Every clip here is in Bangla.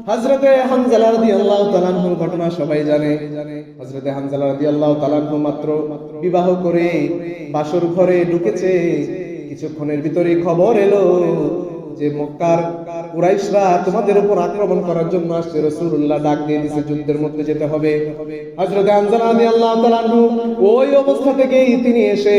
হযরতে হানজালা রাদিয়াল্লাহু তাআলা আনহুর ঘটনা সবাই জানে। হযরতে হানজালা রাদিয়াল্লাহু তাআলা আনহু মাত্র বিবাহ করে বাসর ঘরে ঢুকেছে, কিছুক্ষণের ভিতরে খবর এলো যে মক্কার কুরাইশরা তোমাদের উপর আক্রমণ করার জন্য আসছে। রাসূলুল্লাহ ডাক দিয়ে দিয়েছে যুদ্ধের মধ্যে যেতে হবে। হযরতে হানজালা রাদিয়াল্লাহু তাআলা আনহু ওই অবস্থা থেকেই তিনি এসে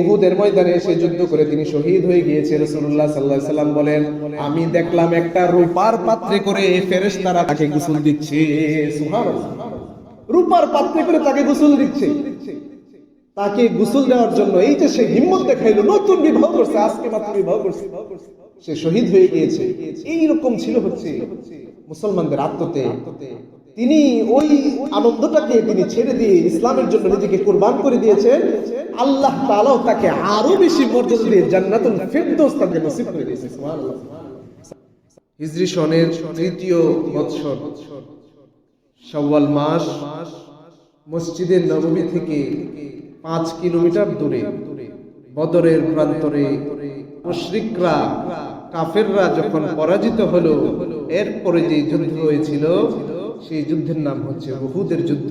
উহুদের ময়দানে এসে যুদ্ধ করে তিনি শহীদ হয়ে গিয়েছে। রাসূলুল্লাহ সাল্লাল্লাহু আলাইহি সাল্লাম বলেন, আমি দেখলাম একটা রূপার পাত্রে করে ফেরেশতারা তাকে গোসল দিচ্ছে। সুবহানাল্লাহ, রূপার পাত্রে করে তাকে গোসল দিচ্ছে। তাকে গোসল দেওয়ার জন্য এই যে সে হিম্মত দেখাইলো, নতুন বিবাহ করছে, আজকে মাত্র বিবাহ করছে, সে শহীদ হয়ে গিয়েছে। এই রকম ছিল হচ্ছে মুসলমানদের আত্মত্যাগ। তিনি ওই আনন্দটাকে তিনি ছেড়ে দিয়ে ইসলামের জন্য নিজেকে কুরবান করে দিয়েছেন। আল্লাহ তাআলা তাকে আরো বেশি মর্যাদা দিয়ে জান্নাতুল ফিরদৌস তাকে নসিব করে দিয়েছে। সুবহানাল্লাহ। হিজরি সনের তৃতীয় বৎসর শাওয়াল মাস মসজিদে নববী থেকে 5 কিলোমিটার দূরে বদরের প্রান্তরে মুশরিকরা কাফেররা যখন পরাজিত হলো, এরপরে যে যুদ্ধ হয়েছিল সেই যুদ্ধের নাম হচ্ছে উহুদের যুদ্ধ।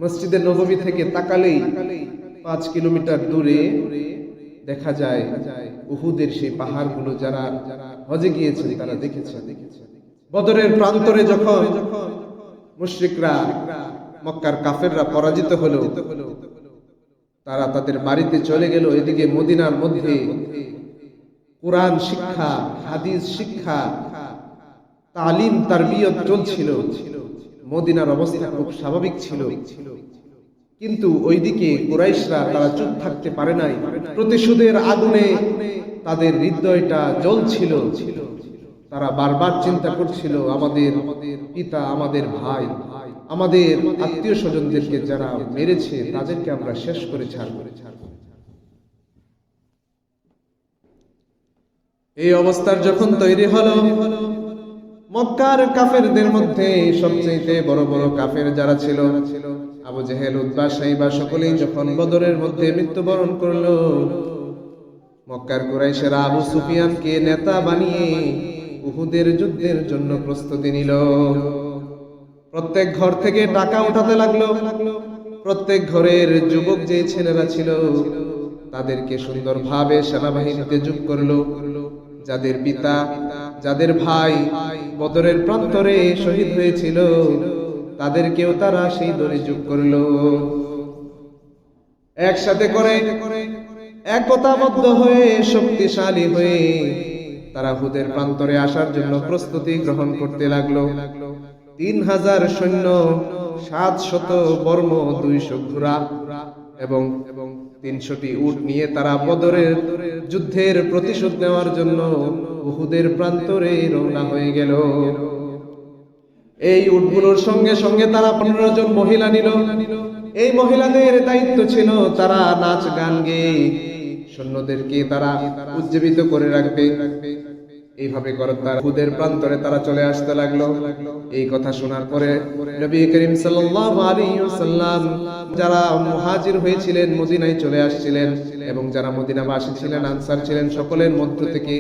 মসজিদে নববী থেকে তাকালেই 5 কিলোমিটার দূরে দেখা যায় উহুদের সেই পাহাড়গুলো। যারা হজে গিয়েছে তারা দেখেছে। বদরের প্রান্তরে যখন মুশরিকরা মক্কার কাফেররা পরাজিত হলো, তারা তাদের বাড়িতে চলে গেল। এদিকে মদিনার মধ্যে কুরআন শিক্ষা, হাদিস শিক্ষা, তালিম, তারবিয়ত চলছিল। মদিনার অবস্থা খুব স্বাভাবিক ছিল। কিন্তু ওইদিকে কুরাইশরা তারা চুপ থাকতে পারে নাই। প্রতিশোধের আগুনে তাদের হৃদয়টা জ্বলছিল। তারা বারবার চিন্তা করছিল, আমাদের পিতা, আমাদের ভাই, আমাদের আত্মীয় স্বজনদেরকে যারা মেরেছে তাদেরকে আমরা শেষ করে ছাড়ব। এই অবস্থার যখন তৈরি হলো, মক্কার কাফেরদের মধ্যে সবচেয়ে বড় বড় কাফের যারা ছিল, আবু জেহেল, উতবা, সাইবা, সকলেই যখন বদরের মধ্যে মৃত্যুবরণ করলো, মক্কার কুরাইশেরা আবু সুফিয়ানকে নেতা বানিয়ে উহুদের যুদ্ধের জন্য প্রস্তুতি নিল। প্রত্যেক ঘর থেকে টাকা উঠাতে লাগলো। প্রত্যেক ঘরের যুবক যে ছেলেরা ছিল তাদেরকে সুন্দরভাবে সেনাবাহিনীতে যোগ করলো। যাদের পিতা, যাদের ভাই বদরের প্রান্তরে শহীদ হয়েছিল তাদেরকেও তারা সেই দলে যোগ করলো। একসাথে করে একতাবদ্ধ হয়ে শক্তিশালী হয়ে তারা উহুদের প্রান্তরে আসার জন্য প্রস্তুতি গ্রহণ করতে লাগলো। 3000 সৈন্য, 700 বর্ম, 200 ঘোড়া এবং 300টি উট নিয়ে তারা বদরের যুদ্ধের প্রতিশোধ নেওয়ার জন্য উহুদের প্রান্তরে রওনা হয়ে গেল। এই উটগুলোর সঙ্গে সঙ্গে তারা 15 জন মহিলা নিল। এই মহিলাদের দায়িত্ব ছিল তারা নাচ গান গেয়ে সৈন্যদেরকে তারা উজ্জীবিত করে রাখবে। এইভাবে করে তারা উহুদের প্রান্তরে তারা চলে আসতে লাগলো। এই কথা শোনার পরে নবী করিম সাল্লাল্লাহু আলাইহি ওয়াসাল্লাম যারা মুহাজির হয়েছিলেন মদিনায় চলে আসছিলেন এবং যারা মদিনাবাসী ছিলেন, আনসার ছিলেন, সকলের মধ্য থেকে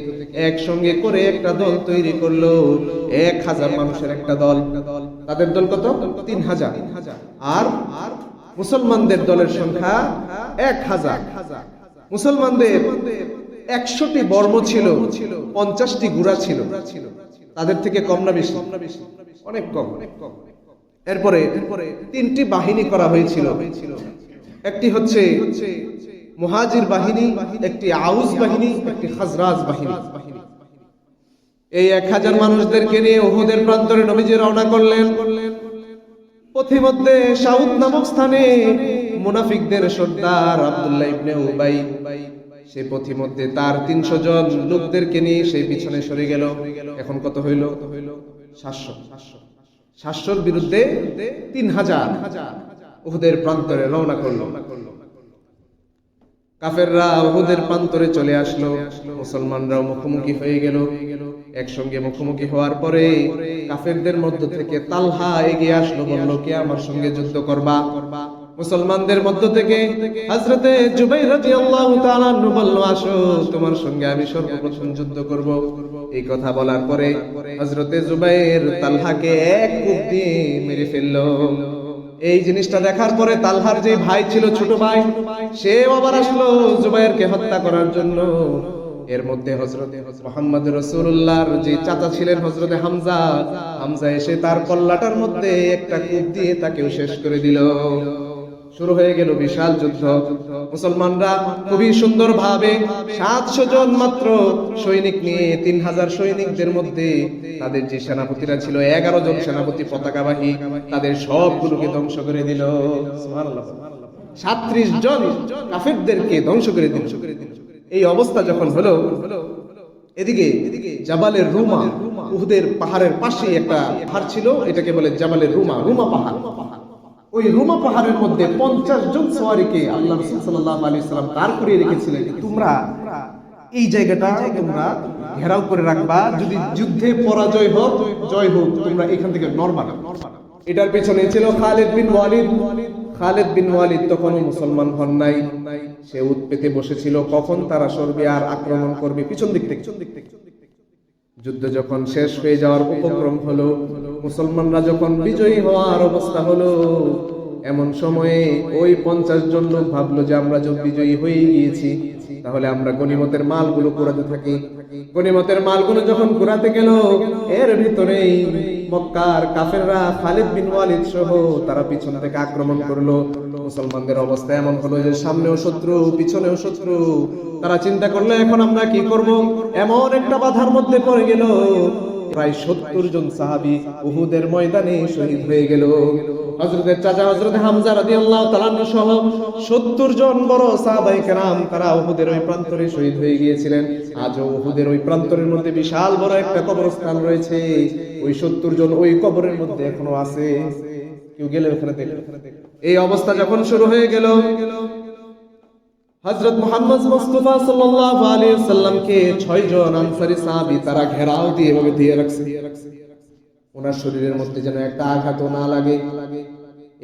একসঙ্গে করে একটা দল তৈরি করলো। 1000 মানুষের একটা দল। তাদের দল কত? 3000। আর মুসলমানদের দলের সংখ্যা 1000। মুসলমানদের 100টি বর্ম ছিল, 50টি ঘোড়া ছিল। তাদের থেকে কম না বেশি? অনেক কম। এরপরে 3টি বাহিনী করা হয়েছিল। একটি হচ্ছে মুহাজির বাহিনী, একটি আউস বাহিনী, একটি খাজরাজ বাহিনী। এই 1000 মানুষদেরকে নিয়ে উহুদের প্রান্তরে নবীজি রওনা করলেন। পথিমধ্যে সাউদ নামক স্থানে মুনাফিকদের সর্দার আব্দুল্লাহ ইবনে উবাই, সে পথিমধ্যে তার 300 জন লোকদেরকে নিয়ে সেই পিছনে সরে গেল। এখন কত হইল? 700 বিরুদ্ধে 3000 উহুদের প্রান্তরে রওনা করলো। কাফেররা উহুদের প্রান্তরে চলে আসলো। মুসলমানরাও মুখোমুখি হয়ে গেল। একসঙ্গে মুখোমুখি হওয়ার পরে কাফেরদের মধ্য থেকে তালহা এগিয়ে আসলো, বলল, কে আমার সঙ্গে যুদ্ধ করবা? মুসলমানদের মধ্য থেকে হযরতে জুবাইর রাদিয়াল্লাহু তাআলা আনহু বলল, আসো, তোমার সঙ্গে আমি সর্বপ্রথম যুদ্ধ করব। এই কথা বলার পরে হযরতে জুবাইর তালহাকে এক কূপ দিয়ে মেরে ফেললো। এই জিনিসটা দেখার পরে তালহার যে ভাই ছিল, ছোট ভাই, সেও আবার আসলো জুবাইরকে হত্যা করার জন্য। এর মধ্যে হযরতে মুহাম্মদ রাসূলুল্লাহর যে চাচা ছিলেন হযরতে হামজা, হামজা এসে তার কল্লাটার মধ্যে একটা কূপ দিয়ে তাকেও শেষ করে দিল। শুরু হয়ে গেল বিশাল যুদ্ধ। মুসলমানরা খুবই সুন্দরভাবে 700 জন মাত্র সৈনিক নিয়ে 3000 সৈনিকদের মধ্যে তাদের যে সেনাপতিরা ছিল 11 জন সেনাপতি পতাকাবাহী, তাদের সবগুলোকে ধ্বংস করে দিল। সুবহানাল্লাহ। 37 জন কাফেরদেরকে ধ্বংস করে দিল। এই অবস্থা যখন হলো, এদিকে জাবালের রুমা, উহুদের পাহাড়ের পাশে একটা পাহাড় ছিল, এটাকে বলে জাবালের রুমা, রুমা পাহাড়। ওই রুমা পাহাড়ের মধ্যে 50 জন সওয়ারীকে আল্লাহ রাসূল সাল্লাল্লাহু আলাইহি সাল্লাম দাঁড় করিয়ে রেখেছিলেন। তোমরা এই জায়গাটা তোমরা ঘেরাও করে রাখবা, যদি যুদ্ধে পরাজয় হোক জয় হোক, তোমরা এখান থেকে নড়বা না। এটার পেছনে ছিল খালিদ বিন ওয়ালিদ। খালিদ বিন ওয়ালিদ তখনও মুসলমান হন নাই। সে উৎপেতে বসেছিল কখন তারা সরবে আর আক্রমণ করবে পিছন দিক থেকে। যুদ্ধ যখন শেষ হয়ে যাওয়ার উপক্রম হলো, মুসলমানরা যখন বিজয়ী হওয়ার অবস্থা হলো, এমন সময়ে ওই 50 জন লোক ভাবলো যে আমরা যদি বিজয়ী হয়ে গিয়েছি তাহলে আমরা গনিমতের মালগুলো কুড়াতে থাকি। গনিমতের মালগুলো যখন কুড়াতে গেল, এর ভিতরেই মক্কার কাফেররা খালিদ বিন ওয়ালিদ সহ তারা পিছন থেকে আক্রমণ করলো। মুসলমানদের অবস্থা এমন হলো যে সামনেও শত্রু, পিছনেও শত্রু। তারা চিন্তা করলো এখন আমরা কি করব? এমন একটা বাধার মধ্যে পড়ে গেল, প্রায় 70 জন সাহাবী উহুদের ময়দানে শহীদ হয়ে গেল। হযরতের চাচা হযরত হামজা রাদিয়াল্লাহু তাআলা সহ 70 জন বড় সাহাবায়ে কেরাম তারা উহুদের ওই প্রান্তরে শহীদ হয়ে গিয়েছিলেন। আজও উহুদের ওই প্রান্তরের মধ্যে বিশাল বড় একটা কবরস্থান রয়েছে। ওই 70 জন ওই কবরের মধ্যে এখনো আছে। কেউ গেলে ওখানে দেখবে। এই অবস্থা যখন শুরু হয়ে গেল, হযরত মুহাম্মদ মুস্তাফা সাল্লাল্লাহু আলাইহি ওয়াসাল্লামকে 6 জন আনসারী সাহাবী তারা ঘেরাও দিয়ে এভাবে দিয়ে রাখছে, ওনার শরীরের মধ্যে যেন একটা আঘাত না লাগে।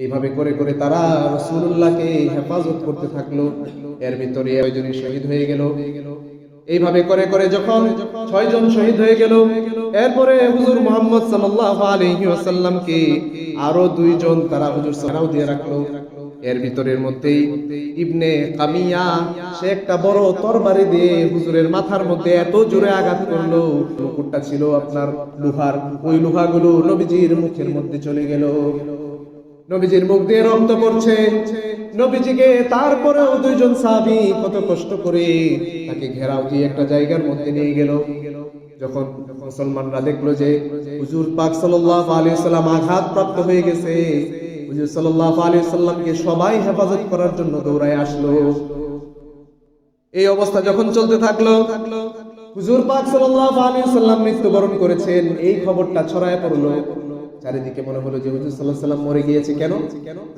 এইভাবে করে করে তারা রাসূলুল্লাহকে হেফাজত করতে থাকলো। এর ভিতরে 6 জন শহীদ হয়ে গেল। এইভাবে করে করে যখন 6 জন শহীদ হয়ে গেল, এরপরে হুজুর মুহাম্মদ সাল্লাল্লাহু আলাইহি ওয়াসাল্লামকে আরো 2 জন তারা হুজুর ঘেরাও দিয়ে রাখলো। এর ভিতরের মধ্যেই ইবনে কামিয়া, সে একটা বড় তরবারি দিয়ে হুজুরের মাথার মধ্যে এত জোরে আঘাত করলো, মুকুটটা ছিল আপনার লোহার, ওই লোহাগুলো নবীজির মুখের মধ্যে চলে গেল। নবীজির মুখ দিয়ে রক্ত পড়ছে। নবীজিকে তারপরেও 2 জন সাহাবী কত কষ্ট করে তাকে ঘেরাও দিয়ে একটা জায়গার মধ্যে নিয়ে গেল। যখন মুসলমানরা দেখলো যে হুজুর পাক সাল্লাল্লাহু আলাইহি ওয়াসাল্লাম আঘাতপ্রাপ্ত হয়ে গেছে, হুজুর সাল্লাল্লাহু আলাইহি ওয়াসাল্লামকে সবাই হেফাজত করার জন্য দৌড়ায় আসলো। এই অবস্থা যখন চলতে থাকলো, হুজুর পাক সাল্লাল্লাহু আলাইহি ওয়াসাল্লাম মৃত্যুবরণ করেছেন এই খবরটা ছড়ায় পড়লো। চারিদিকে মনে হলো যে হুজুর সাল্লাল্লাহু আলাইহি ওয়াসাল্লাম মরে গিয়েছে। কেন?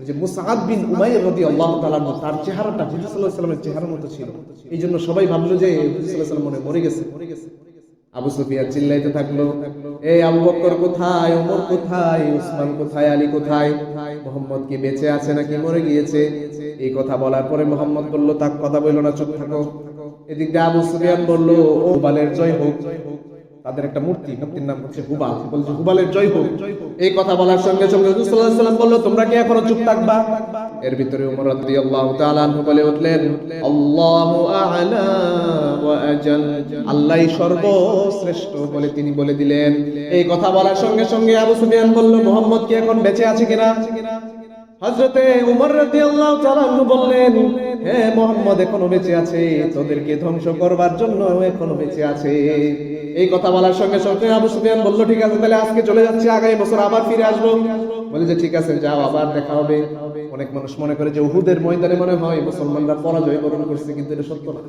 যে মুসআব বিন উমাইর রাদিয়াল্লাহু তাআলা তার চেহারাটা হুজুর সাল্লাল্লাহু আলাইহি ওয়াসাল্লামের চেহারার মতো ছিল। এইজন্য সবাই ভাবলো যে হুজুর সাল্লাল্লাহু আলাইহি ওয়াসাল্লাম মরে গেছে। আবু সুফিয়ান চিল্লাইতে থাকলো, এই আবু বকর কোথায়, ওমর কোথায়, উসমান কোথায়, আলী কোথায়, মুহাম্মদ কি বেঁচে আছে নাকি মরে গিয়েছে? এই কথা বলার পরে মুহাম্মদ বলল, তাক কথা বললো না, চুপ থাকো। এদিক দিয়ে আবু সুফিয়ান বলল, ও হুবালের জয় হোক। তাদের একটা মূর্তির নাম হচ্ছে হুবাল, বলছে হুবালের জয় হোক। এই কথা বলার সঙ্গে সঙ্গে রাসূল সাল্লাল্লাহু আলাইহি ওয়াসাল্লাম বলল, তোমরা কি এখনো চুপ থাকবা? এর ভিতরে ওমর রাদিয়াল্লাহু তাআলা আনহু বলে উঠলেন, আল্লাহু আ'লা ওয়া আজাল, আল্লাহই সর্বশ্রেষ্ঠ বলে তিনি বলে দিলেন। এই কথা বলার সঙ্গে সঙ্গে আবু সুফিয়ান বলল, মুহাম্মদ কি এখন বেঁচে আছে কিনা? হযরতে ওমর রাদিয়াল্লাহু তাআলা আনহু বললেন, হ্যাঁ মুহাম্মদ এখনো বেঁচে আছে, তোদেরকে ধ্বংস করবার জন্য এখনো বেঁচে আছে। এই কথা বলার সঙ্গে সঙ্গে আবু সুফিয়ান বলল, ঠিক আছে তাহলে আজকে চলে যাচ্ছি, আগামী বছর আবার ফিরে আসবো। বলে যে ঠিক আছে যাও, আবার দেখা হবে। অনেক মানুষ মনে করে যে উহুদের ময়দানে মনে হয় মুসলমানরা পরাজয় বরণ করছে, কিন্তু এটা সত্য না।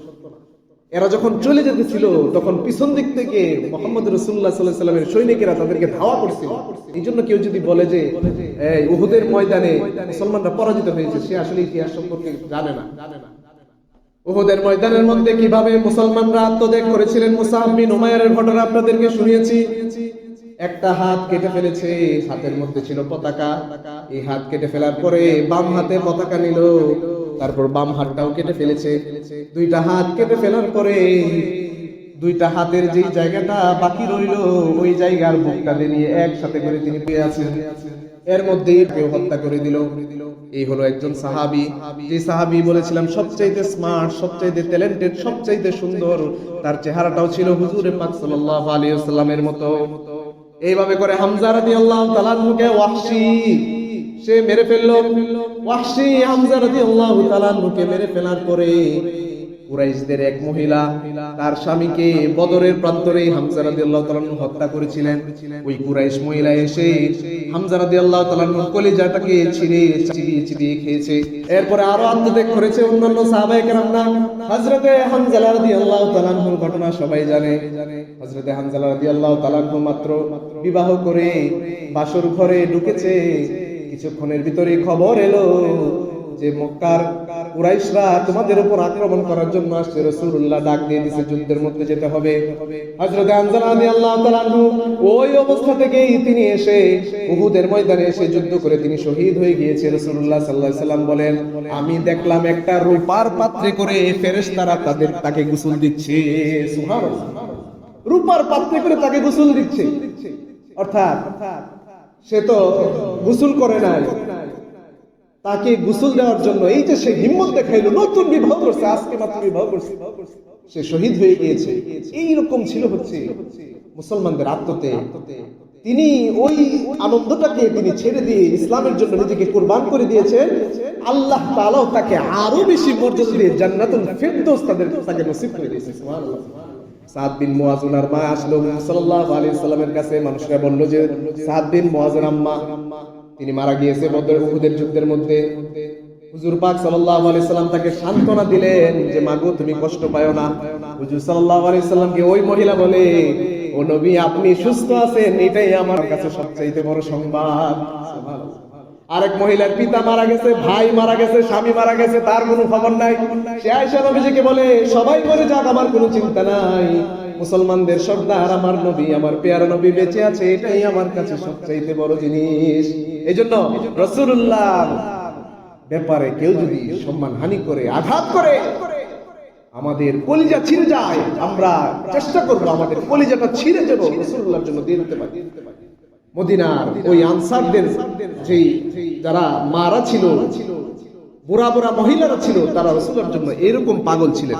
এরা যখন চলে যেতেছিল তখন পিছন দিক থেকে মুহাম্মদ রাসূলুল্লাহ সাল্লাল্লাহু আলাইহি ওয়াসাল্লামের সৈনিকেরা তাদেরকে ধাওয়া করছিল। এইজন্য কেউ যদি বলে যে এই উহুদের ময়দানে মুসলমানরা পরাজিত হয়েছে, সে আসলে ইতিহাস সম্পর্কে জানে না। উহুদের ময়দানের মধ্যে কিভাবে মুসলমানরা আত্মত্যাগ করেছিলেন, মুসআব বিন উমাইরের ঘটনা আপনাদেরকে শুনিয়েছি। একটা হাত কেটে ফেলেছে, হাতের মধ্যে ছিল পতাকা। এই হাত কেটে ফেলার পরে বাম হাতে পতাকা নিল, তারপর বাম হাতটাও কেটে ফেলেছে। 2টা হাত কেটে ফেলার পরে দুইটা হাতের যেই জায়গাটা বাকি রইল ওই জায়গার বুকটাতে নিয়ে একসাথে করে তিনি পেয়ে আছেন। এর মধ্যেই কেউ হত্যা করে দিল। এই হলো একজন সাহাবী, যে সাহাবী বলেছিলাম সবচাইতে স্মার্ট, সবচাইতে ট্যালেন্টেড, সবচাইতে সুন্দর, তার চেহারাটাও ছিল হুজুরে পাক সাল্লাল্লাহু আলাইহি ওয়াসাল্লামের মতো। এইভাবে করে হামজা রাদিয়াল্লাহু তাআলা আনহুকে ওয়াহশী সে মেরে ফেললো। ওয়াহশী হামজা রাদিয়াল্লাহু তাআলা আনহুকে মেরে ফেলার পরে কুরাইশদের এক মহিলা তার স্বামীকে বদরের প্রান্তরে হামজা রাদিয়াল্লাহু তাআলা আনহু হত্যা করেছিলেন। ওই কুরাইশ মহিলা এসে হামজা রাদিয়াল্লাহু তাআলা আনহুর কলিজাটাকে চিবিয়ে খেয়েছে। এরপরে আরো আত্মত্যাগ করেছে অন্যান্য সাহাবায়ে কেরামরা। হযরতে হামজা রাদিয়াল্লাহু তাআলা আনহুর ঘটনা সবাই জানে। হযরতে হামজা রাদিয়াল্লাহু তাআলা আনহু মাত্র বিবাহ করে বাসর ঘরে ঢুকেছে, কিছুক্ষণের ভিতরে খবর এলো যে মক্কার কুরাইশরা তোমাদের উপর আক্রমণ করার জন্য আসছে। রাসূলুল্লাহ ডাক দিয়ে দিয়েছে যুদ্ধের মধ্যে যেতে হবে। হযরত হামজা রাদিয়াল্লাহু তাআলা আনহু ওই অবস্থা থেকেই তিনি এসে উহুদের ময়দানে এসে যুদ্ধ করে তিনি শহীদ হয়ে গিয়েছে। রাসূলুল্লাহ সাল্লাল্লাহু আলাইহি সাল্লাম বলেন, আমি দেখলাম একটা রূপার পাত্রে করে ফেরেশতারা তাকে গোসল দিচ্ছে। সুবহানাল্লাহ, রূপার পাত্রে করে তাকে গোসল দিচ্ছে। অর্থাৎ সে তো গোসল করে নাই, তাকে গোসল দেওয়ার জন্য এই যে সে হিম্মত দেখাইলো, নতুন বিবাহ করছে, আজকে মাত্র বিবাহ করছে, সে শহীদ হয়ে গিয়েছে। এইরকম ছিল হচ্ছে মুসলমানদের আত্মত্যাগ। তিনি ওই আনন্দটাকে তিনি ছেড়ে দিয়ে ইসলামের জন্য নিজেকে কুরবান করে দিয়েছেন। আল্লাহ তাআলা তাকে আরো বেশি মর্যাদা দিয়ে জান্নাতুল ফিরদৌস তাকে নসিব করে দিয়েছে। সুবহানাল্লাহ। সাদ বিন মুআজ ওনার মা আসলো সাল্লাল্লাহু আলাইহি সাল্লামের কাছে। মানুষরা বলল যে সাদ বিন মুআজের আম্মা তিনি মারা গিয়েছে বদর উহুদের যুদ্ধের মধ্যে। হুজুর পাক সাল্লাল্লাহু আলাইহি সাল্লাম তাকে সান্ত্বনা দিলেন যে মাগো তুমি কষ্ট পায়ো না। হুজুর সাল্লাল্লাহু আলাইহি সাল্লামকে ওই মহিলা বলে, ও নবী আপনি সুস্থ আছেন, এটাই আমার কাছে সবচেয়ে বড় সংবাদ। সুবহানাল্লাহ। আরেক মহিলার পিতা মারা গেছে, ভাই মারা গেছে, স্বামী মারা গেছে, তার কোনো খবর নাই। সে আয়েশা নবীজিকে বলে সবাই মরে যাক, আমার কোনো চিন্তা নাই, মুসলমানদের সর্দার আমার নবী, আমার পেয়ারা নবী বেঁচে আছে, এটাই আমার কাছে সবচেয়ে বড় জিনিস। এইজন্য রাসূলুল্লাহ ব্যাপারে কেউ যদি সম্মান হানি করে, আঘাত করে, আমাদের কলিজা ছিঁড়ে যায়, আমরা চেষ্টা করব আমাদের কলিজাটা ছিঁড়ে যেন রাসূলুল্লাহর জন্য দিয়ে দিতে পারি। মদিনার ওই আনসারদের যেই যারা মারা ছিল, বুড়া বুড়া মহিলারা ছিল, তারা রাসূলের জন্য এরকম পাগল ছিলেন।